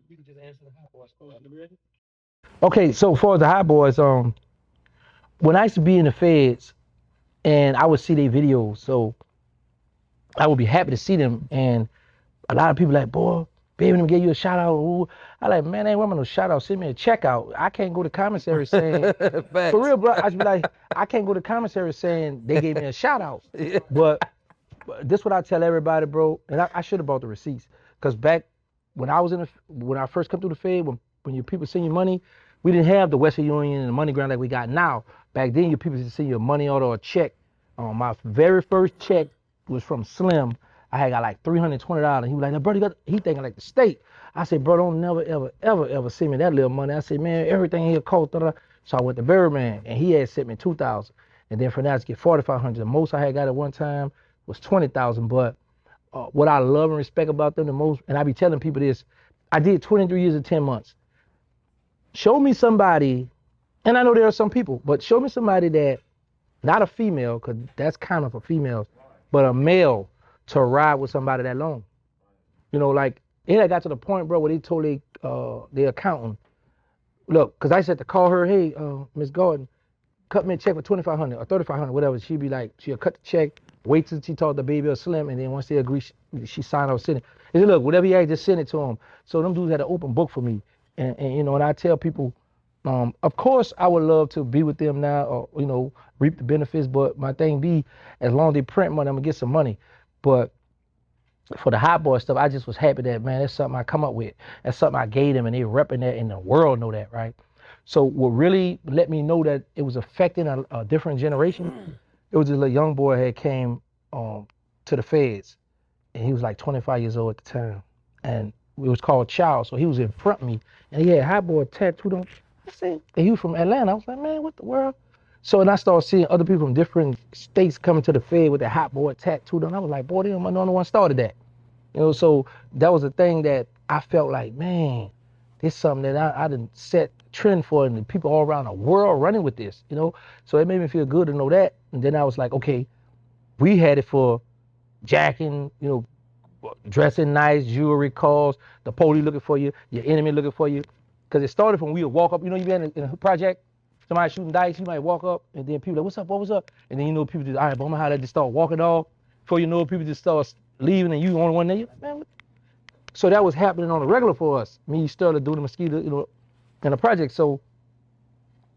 You can just answer the hot boys question. Okay, so for the hot boys, when I used to be in the feds and I would see their videos, so I would be happy to see them. And a lot of people like, boy, baby, let me give you a shout out. Ooh. I like, man, ain't woman no shout out. Send me a check out. I can't go to commissary saying, for Facts. real, bro. I should be like, I can't go to commissary saying they gave me a shout out. But this what I tell everybody, bro. And I should have bought the receipts, cause back when I was when I first come through the Fed, when your people send you money, we didn't have the Western Union and the MoneyGram like we got now. Back then, your people used to send you a money order or a check. My very first check was from Slim. I had got like $320. He was like, "Now, bro, he thinking like the state." I said, "Bro, don't never, ever, ever, ever send me that little money." I said, "Man, everything here cost." Da, da. So I went to Birdman, and he had sent me 2,000. And then from that, I get 4,500. The most I had got at one time was 20,000. But what I love and respect about them the most, and I be telling people this, I did 23 years and 10 months. Show me somebody, and I know there are some people, but show me somebody that, not a female, because that's kind of for females, but a male to ride with somebody that long. Like it had got to the point, bro, where they told the accountant, look, because I said to call her, hey, Miss Gordon, cut me a check for 2,500 or 3,500, whatever. She'd be like, she'll cut the check, wait till she talked to Baby or Slim, and then once they agree, she signed off, send it. He said, look, whatever you had, just send it to him. So them dudes had an open book for me. And I tell people, of course, I would love to be with them now or, reap the benefits, but my thing be, as long as they print money, I'm going to get some money. But for the hot boy stuff, I just was happy that, man, that's something I come up with. That's something I gave them, and they repping that, and the world know that, right? So what really let me know that it was affecting a different generation, it was this little young boy had came to the feds, and he was like 25 years old at the time, and it was called Child. So he was in front of me, and he had hot boy tattooed on. I said, and he was from Atlanta. I was like, man, what the world? So and I started seeing other people from different states coming to the Fed with their hot boy tattooed on. I was like, boy, they don't know no one started that. So that was a thing that I felt like, man, this is something that I didn't set trend for, and the people all around the world running with this. So it made me feel good to know that. And then I was like, okay, we had it for jacking, dressing nice, jewelry calls, the police looking for you, your enemy looking for you. Because it started from we would walk up, you be in a project, somebody shooting dice, you might walk up, and then people like, what's up, what was up? And then people just, all right, but I'm how they just start walking off. Before you know it, people just start leaving, and you the only one there. You're like, man, so that was happening on the regular for us. Me, Sterling, doing the mosquito, in the project. So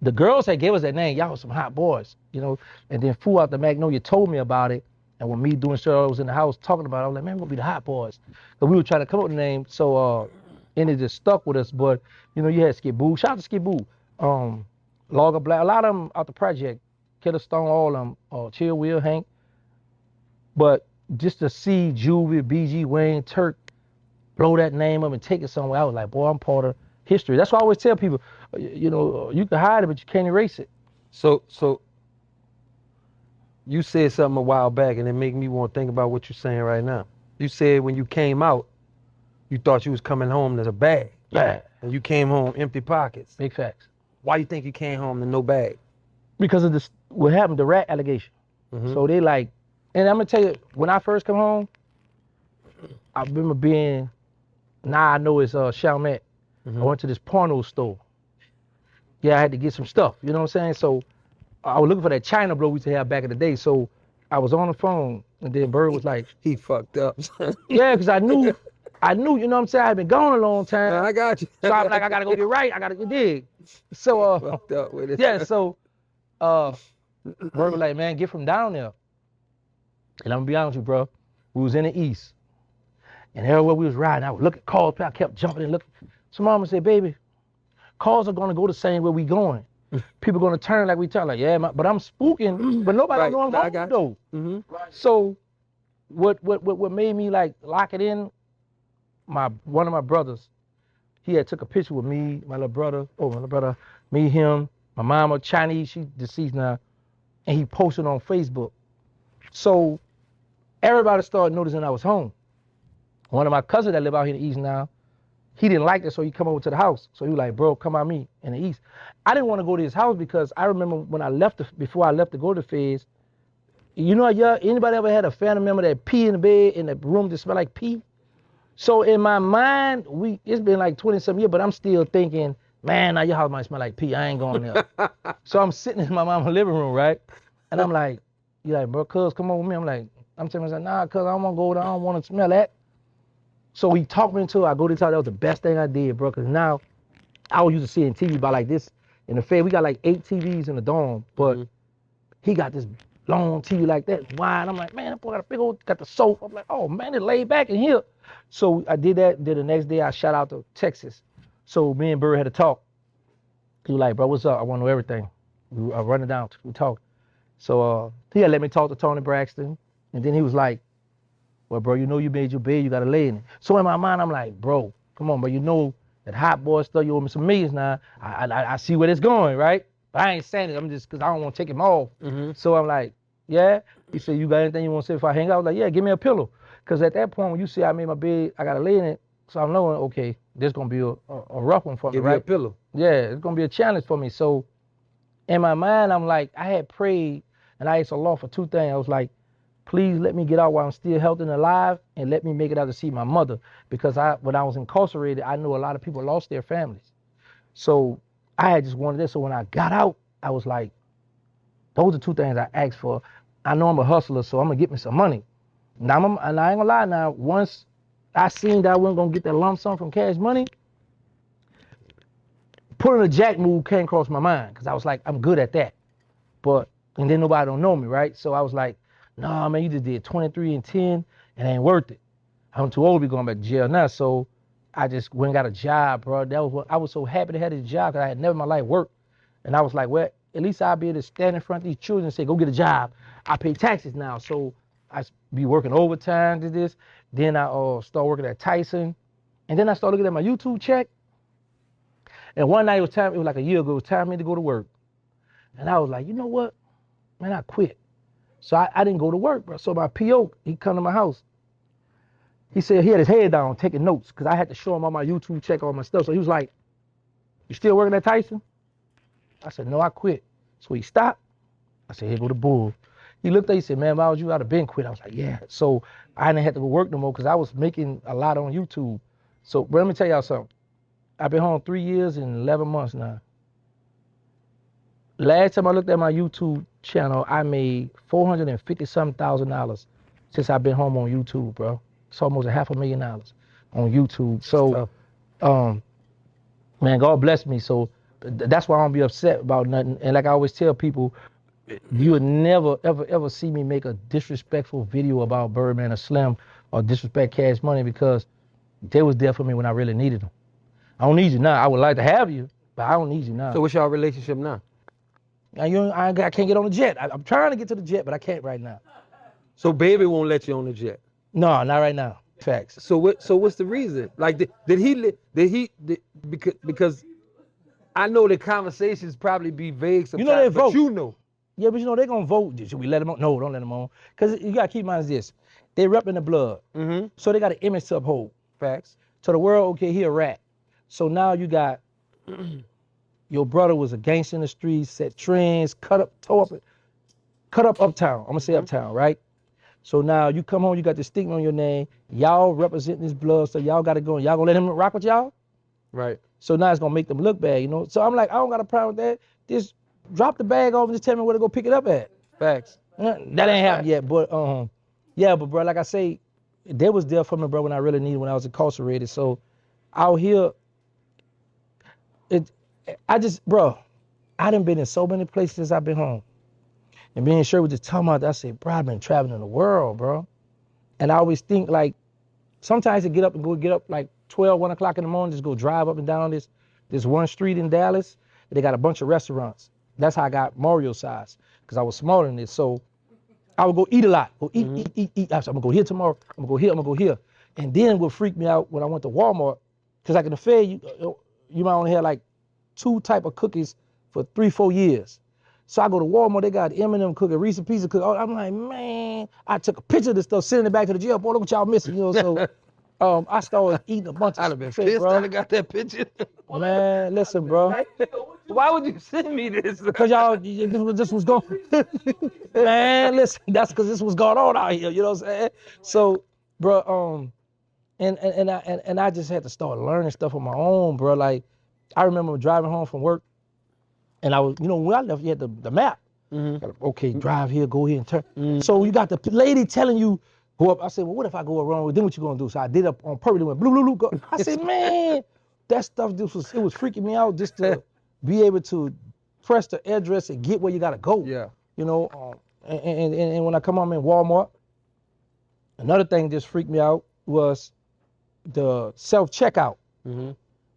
the girls had gave us that name. Y'all was some hot boys. And then Foo out the Magnolia told me about it. And when me doing Sterling was in the house talking about it, I was like, man, we're gonna be the hot boys. But we were trying to come up with a name. So and it just stuck with us. But you had Skiboo. Shout out to Skiboo. Logger Black. A lot of them out the project. Killer Stone, all of them. Chill Will, Hank. But just to see Juvie, BG, Wayne, Turk blow that name up and take it somewhere, I was like, boy, I'm part of history. That's why I always tell people, you can hide it, but you can't erase it. So you said something a while back, and it made me want to think about what you're saying right now. You said when you came out, you thought you was coming home to a bag. Yeah. And you came home empty pockets. Big facts. Why you think you came home to no bag? Because of this, what happened, the rat allegation. Mm-hmm. So they like, and I'm gonna tell you, when I first come home, I remember being, now I know it's Chalmette. Mm-hmm. I went to this porno store. Yeah, I had to get some stuff, you know what I'm saying? So I was looking for that China blow we used to have back in the day. So I was on the phone, and then Bird was like, he fucked up. yeah, because I knew, you know what I'm saying? I had been gone a long time. I got you. So I'm like, I gotta go get right. I gotta go dig. So fucked up with it. yeah, so Bird was like, man, get from down there. And I'm gonna be honest with you, bro. We was in the east. And everywhere we was riding, I would look at calls, I kept jumping and looking. So mama said, baby, calls are gonna go the same way we going. People gonna turn like we turn, like, yeah, but I'm spooking, but nobody Right. know I'm home though. Mm-hmm. So what made me like lock it in, one of my brothers, he had took a picture with me, my little brother, me, him, my mama, Chinese, she deceased now, and he posted on Facebook. So everybody started noticing I was home. One of my cousins that live out here in the east now, he didn't like that, so he come over to the house. So he was like, bro, come out me in the east. I didn't want to go to his house because I remember when I left, before I left to go to the feds, anybody ever had a family member that pee in the bed in the room that smelled like pee? So in my mind, it's been like 20-something years, but I'm still thinking, man, now your house might smell like pee. I ain't going there. So I'm sitting in my mama's living room, right? And I'm like, you like, bro, cuz, come on with me. I'm telling myself, nah, cuz, I don't want to go there. I don't want to smell that. So he talked me into it. I go to tell that was the best thing I did, bro, because now I was used to seeing TV by like this in the Fed. We got like 8 TVs in the dorm, but he got this long TV like that, wide. I'm like, man, that boy got a big old, got the sofa. I'm like, oh man, it laid back in here. So I did that. Then the next day I shot out to Texas. So me and Bird had a talk. He was like, bro, what's up? I want to know everything. I run it down. We talk. So he had let me talk to Tony Braxton. And then he was like, well, bro, you know you made your bed, you got to lay in it. So in my mind, I'm like, bro, come on, bro, you know that hot boy stuff, you owe me some millions now. I see where it's going, right? But I ain't saying it, I'm just, because I don't want to take him off. So I'm like, yeah. He said, you got anything you want to say if I hang out? I was like, yeah, give me a pillow. Because at that point, when you see I made my bed, I got to lay in it. So I'm knowing, okay, this going to be a rough one for me, right? Give you a pillow. Yeah, it's going to be a challenge for me. So in my mind, I'm like, I had prayed and I asked Allah for 2 things. I was like, please let me get out while I'm still healthy and alive, and let me make it out to see my mother. Because when I was incarcerated, I knew a lot of people lost their families. So I had just wanted this. So when I got out, I was like, those are 2 things I asked for. I know I'm a hustler, so I'm going to get me some money. Now, and I ain't going to lie now, once I seen that I wasn't going to get that lump sum from Cash Money, pulling a jack move came across my mind because I was like, I'm good at that. And then nobody don't know me, right? So I was like, nah, man, you just did 23 and 10, and it ain't worth it. I'm too old to be going back to jail now. So I just went and got a job, bro. That was what I was so happy to have this job because I had never in my life worked. And I was like, well, at least I'll be able to stand in front of these children and say, go get a job. I pay taxes now. So I be working overtime to this. Then I start working at Tyson. And then I started looking at my YouTube check. And one night it was like a year ago, it was time for me to go to work. And I was like, you know what? Man, I quit. So I didn't go to work, bro. So my PO, he come to my house. He said he had his head down taking notes because I had to show him all my YouTube check, all my stuff. So he was like, you still working at Tyson? I said, no, I quit. So he stopped. I said, here go the bull. He looked at me, he said, man, why would you out of been quit? I was like, yeah. So I didn't have to go work no more because I was making a lot on YouTube. So but let me tell y'all something. I've been home 3 years and 11 months now. Last time I looked at my YouTube channel, I made $450,000 since I've been home on YouTube, bro. It's almost $500,000 on YouTube. So, man, God bless me. So that's why I don't be upset about nothing. And like I always tell people, you would never, ever, ever see me make a disrespectful video about Birdman or Slim or disrespect Cash Money because they was there for me when I really needed them. I don't need you now. I would like to have you, but I don't need you now. So what's your relationship now? I can't get on the jet. I'm trying to get to the jet, but I can't right now. So baby won't let you on the jet? No, not right now. Facts. So what's the reason? Like because I know the conversations probably be vague sometimes. You know they vote. But you know. Yeah, but you know they're gonna vote. Should we let them on? No, don't let them on. Because you gotta keep in mind this. They repping the blood. So they got an image to uphold. Facts. So the world, okay, he a rat. So now you got your brother was a gangster in the streets, set trends, cut up uptown. I'm gonna say uptown, right? So now you come home, you got the stigma on your name. Y'all representing this blood, so y'all gotta go. Y'all gonna let him rock with y'all? Right. So now it's gonna make them look bad, you know? So I'm like, I don't got a problem with that. Just drop the bag off and just tell me where to go pick it up at. Facts. That ain't happened yet, but yeah, but bro, like I say, they was there for me, bro, when I really needed when I was incarcerated. So out here, I done been in so many places since I've been home. And me and Sherry was just talking about that. I said, bro, I've been traveling the world, bro. And I always think like, sometimes I get up like 12, 1 o'clock in the morning, just go drive up and down this one street in Dallas. They got a bunch of restaurants. That's how I got Mario size, because I was smaller than this. So I would go eat a lot. Go eat. I said, I'm gonna go here tomorrow. I'm gonna go here. And then what freaked me out when I went to Walmart, because like in the Fed, you might only have like 2 type of cookies for 3-4 years. So I go to Walmart, they got M&M cookie, Reese's Pieces cookie. I'm like, man, I took a picture of this stuff, sending it back to the jail. Boy, look what y'all missing, you know? So I started eating a bunch of I'd have been shit, pissed bro. I got that picture. Man, listen, bro. Why would you send me this? Because y'all, this was going, man, listen, that's because this was going on out here, you know what I'm saying? So, bro, And I just had to start learning stuff on my own, bro. Like, I remember driving home from work, and I was, when I left, you had the map. Okay, drive here, go here, and turn. So you got the lady telling you, go up. I said, well, what if I go wrong? Then what you gonna do? So I did up on purpose. It went blue, blue, blue. Go. I said, man, that stuff, it was freaking me out just to be able to press the address and get where you gotta go. Yeah. And when I come home in Walmart, another thing just freaked me out was the self-checkout.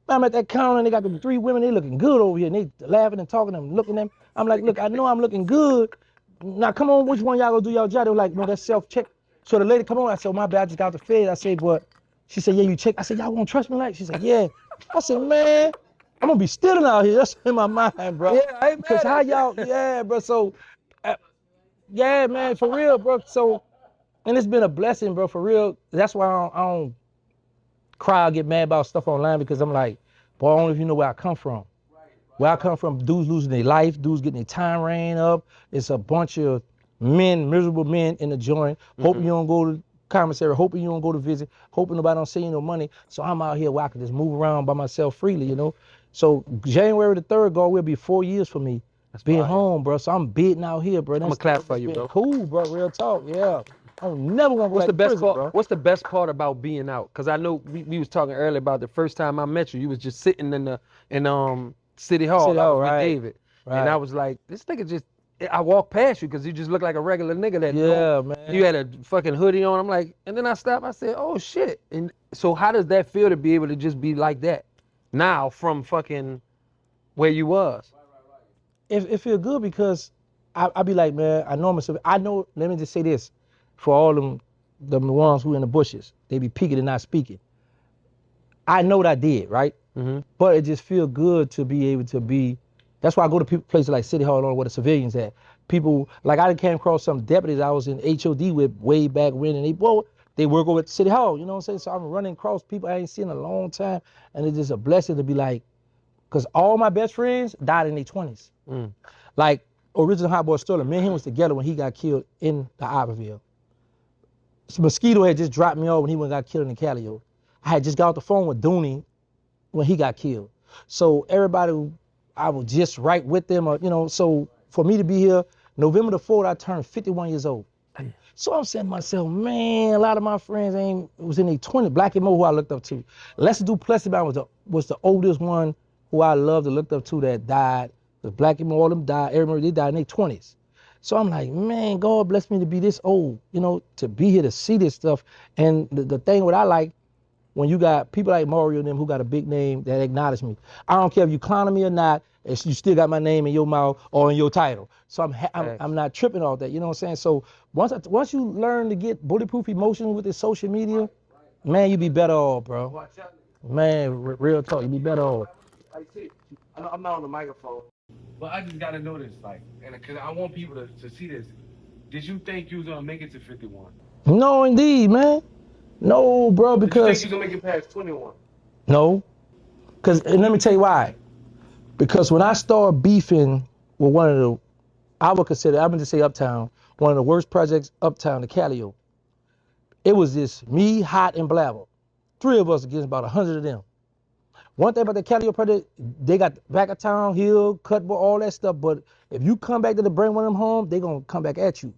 I'm at that counter and they got them 3 women, they looking good over here, and they laughing and talking and looking at them. I'm like, look, I know I'm looking good. Now come on, which one y'all gonna do y'all job? They were like, no, that's self-check. So the lady come on, I said, oh, my bad, I just got the Fed. I said, but she said, yeah, you check. I said, y'all won't trust me like? She said, yeah. I said, man, I'm gonna be stealing out here. That's in my mind, bro. Yeah, I ain't Because mad how at y'all, yeah, bro. So, yeah, man, for real, bro. So, and it's been a blessing, bro, for real. That's why I don't cry or get mad about stuff online, because I'm like, boy, I don't know if you know where I come from. Where I come from, dudes losing their life, dudes getting their time ran up. It's a bunch of men, miserable men in the joint, hoping you don't go to commissary, hoping you don't go to visit, hoping nobody don't send you no money. So I'm out here where I can just move around by myself freely, So January the 3rd, God, will be 4 years for me being home, bro. So I'm bidding out here, bro. I'm gonna clap for you, bro. Cool, bro. Real talk, yeah. I'm never gonna go What's back the to best prison, part? bro. What's the best part about being out? Cause I know we was talking earlier about the first time I met you. You was just sitting in City Hall. City I Hall, was with right. David, Right. and I was like, this nigga just. I walked past you because you just look like a regular nigga that. Yeah, man. You had a fucking hoodie on. I'm like, and then I stopped. I said, oh shit. And so how does that feel to be able to just be like that now from fucking where you was? It feel good because I be like, man, I know myself. I know. Let me just say this, for all them ones who in the bushes, they be peeking and not speaking. I know what I did, right? But it just feel good to be able to be. That's why I go to places like City Hall or where the civilians at. People like I came across some deputies I was in HOD with way back when, and they work over at City Hall. You know what I'm saying? So I'm running across people I ain't seen in a long time, and it's just a blessing to be like, because all my best friends died in their 20s. Like original Hot Boy Sterling, me and him was together when he got killed in the Iberville. Mosquito had just dropped me off when he went and got killed in the Callio. I had just got off the phone with Dooney when he got killed. So everybody, I was just right with them, so for me to be here, November the 4th, I turned 51 years old. So I'm saying to myself, man, a lot of my friends was in their 20s. Black and Mo, who I looked up to. Lester Duplessis was the oldest one who I loved and looked up to that died. Because Black and Mo, all them died, everybody, they died in their 20s. So I'm like, man, God bless me to be this old, to be here to see this stuff. And the thing what I like, when you got people like Mario and them who got a big name that acknowledge me. I don't care if you clowning me or not, you still got my name in your mouth or in your title. So I'm not tripping off that, you know what I'm saying? So once you learn to get bulletproof emotions with this social media, man, you be better off, bro. Man, real talk, you be better off. I'm not on the microphone, but I just gotta know this, and because I want people to see this. Did you think you was gonna make it to 51? No, indeed, man. No, bro, because... Did you think you was gonna make it past 21? No, and let me tell you why. Because when I started beefing with one of the, I'm going to say Uptown, one of the worst projects Uptown, the Callio, it was just me, Hot, and Blabber. 3 of us against about 100 of them. One thing about the Callio project, they got back of town, hill, cutboard, all that stuff, but if you come back to the bring one of them home, they going to come back at you.